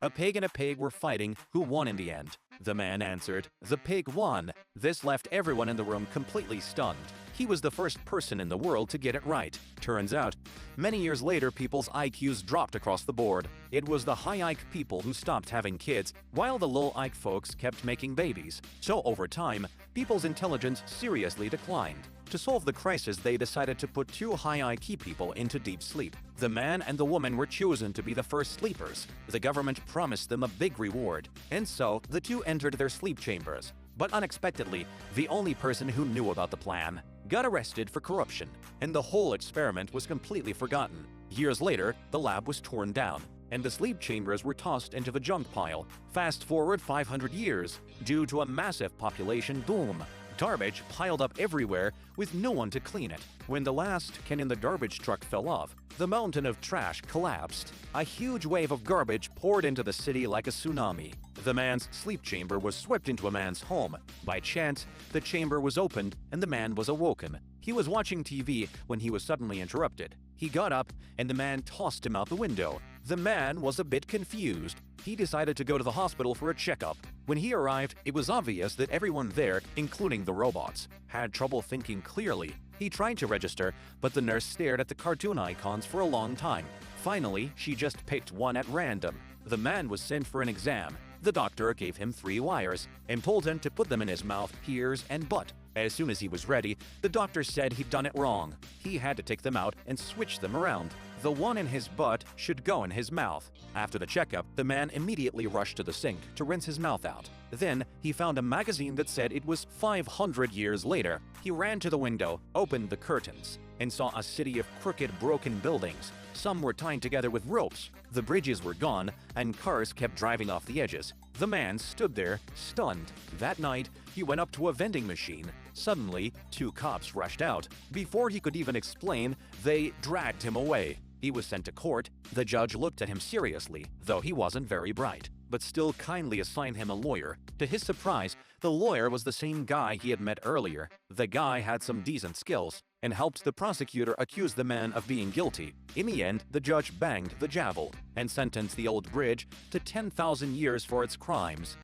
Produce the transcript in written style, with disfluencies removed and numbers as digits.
A pig and a pig were fighting. Who won in the end? The man answered, "The pig won." This left everyone in the room completely stunned. He was the first person in the world to get it right. Turns out, many years later, people's IQs dropped across the board. It was the high IQ people who stopped having kids, while the low IQ folks kept making babies. So over time, people's intelligence seriously declined. To solve the crisis, they decided to put two high IQ people into deep sleep. The man and the woman were chosen to be the first sleepers. The government promised them a big reward, and so the two entered their sleep chambers. But unexpectedly, the only person who knew about the plan got arrested for corruption, and the whole experiment was completely forgotten. Years later, the lab was torn down, and the sleep chambers were tossed into the junk pile. Fast forward 500 years, due to a massive population boom. Garbage piled up everywhere with no one to clean it. When the last can in the garbage truck fell off, the mountain of trash collapsed. A huge wave of garbage poured into the city like a tsunami. The man's sleep chamber was swept into a man's home. By chance, the chamber was opened and the man was awoken. He was watching TV when he was suddenly interrupted. He got up and the man tossed him out the window. The man was a bit confused. He decided to go to the hospital for a checkup. When he arrived, it was obvious that everyone there, including the robots, had trouble thinking clearly. He tried to register, but the nurse stared at the cartoon icons for a long time. Finally, she just picked one at random. The man was sent for an exam. The doctor gave him 3 wires and told him to put them in his mouth, ears, and butt. As soon as he was ready, the doctor said he'd done it wrong. He had to take them out and switch them around. The one in his butt should go in his mouth. After the checkup, the man immediately rushed to the sink to rinse his mouth out. Then, he found a magazine that said it was 500 years later. He ran to the window, opened the curtains, and saw a city of crooked, broken buildings. Some were tied together with ropes. The bridges were gone, and cars kept driving off the edges. The man stood there, stunned. That night, he went up to a vending machine. Suddenly, 2 cops rushed out. Before he could even explain, they dragged him away. He was sent to court. The judge looked at him seriously, though he wasn't very bright, but still kindly assigned him a lawyer. To his surprise, the lawyer was the same guy he had met earlier. The guy had some decent skills and helped the prosecutor accuse the man of being guilty. In the end, the judge banged the gavel and sentenced the old bridge to 10,000 years for its crimes.